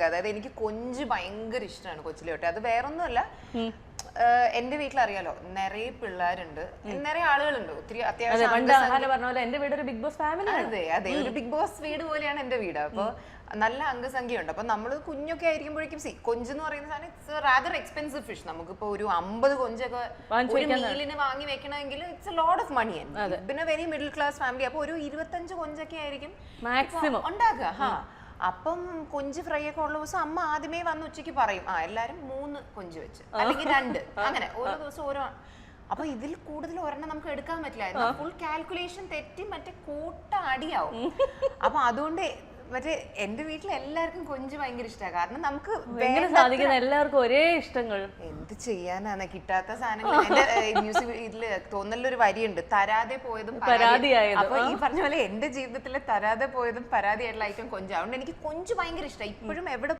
അതായത് എനിക്ക് കൊഞ്ച് ഭയങ്കര ഇഷ്ടമാണ് കൊച്ചിലെ തൊട്ട്. അത് വേറൊന്നുമല്ല, എന്റെ വീട്ടിലറിയാലോ നിറയെ പിള്ളേരുണ്ട്, നിറയെ ആളുകളുണ്ട്, ഒത്തിരി അത്യാവശ്യം. അതെ അതെ, ഒരു ബിഗ് ബോസ് വീട് പോലെയാണ് എന്റെ വീട്. അപ്പൊ നല്ല അംഗസംഖ്യ ഉണ്ട്. അപ്പൊ നമ്മള് കുഞ്ഞൊക്കെ ആയിരിക്കുമ്പോഴേക്കും കൊഞ്ചെന്ന് പറയുന്ന സാധനം ഇറ്റ്സ് റാദർ എക്സ്പെൻസീവ് ഫിഷ്. നമുക്കിപ്പോ ഒരു 50 കൊഞ്ചൊക്കെ ഒരു മീലിന് വാങ്ങി വെക്കണമെങ്കിൽ it's a lot of money. പിന്നെ വെരി മിഡിൽ ക്ലാസ് ഫാമിലി. അപ്പൊ ഒരു 25 കൊഞ്ചൊക്കെ ആയിരിക്കും മാക്സിമം ഉണ്ടാക്കുക. അപ്പം കൊഞ്ച് ഫ്രൈ ഒക്കെ ഉള്ള ദിവസം അമ്മ ആദ്യമേ വന്ന് ഉച്ചയ്ക്ക് പറയും, എല്ലാരും 3 കൊഞ്ച് വെച്ച് അല്ലെങ്കിൽ 2, അങ്ങനെ ഓരോ ദിവസം ഓരോ. അപ്പൊ ഇതിൽ കൂടുതൽ ഒരെണ്ണം നമുക്ക് എടുക്കാൻ പറ്റില്ല. ഫുൾ കാൽക്കുലേഷൻ തെറ്റി മറ്റേ കൂട്ട അടിയാവും. അപ്പൊ അതുകൊണ്ട് മറ്റേ എന്റെ വീട്ടിൽ എല്ലാവർക്കും കൊഞ്ച് ഭയങ്കര ഇഷ്ടമാണ്. കാരണം നമുക്ക് എല്ലാവർക്കും ഒരേ ഇഷ്ടങ്ങൾ. എന്ത് ചെയ്യാനാണ് കിട്ടാത്ത സാധനങ്ങൾ. എന്റെ മ്യൂസിക് ഇതില് തോന്നലൊരു വരിയുണ്ട്, തരാതെ പോയതും പരാതിയായതും. അപ്പൊ ഈ പറഞ്ഞ പോലെ എന്റെ ജീവിതത്തിലെ തരാതെ പോയതും പരാതിയായിട്ടുള്ള ഐറ്റം കൊഞ്ച്. അതുകൊണ്ട് എനിക്ക് കൊഞ്ച് ഭയങ്കര ഇഷ്ടമാണ്. ഇപ്പോഴും എവിടെ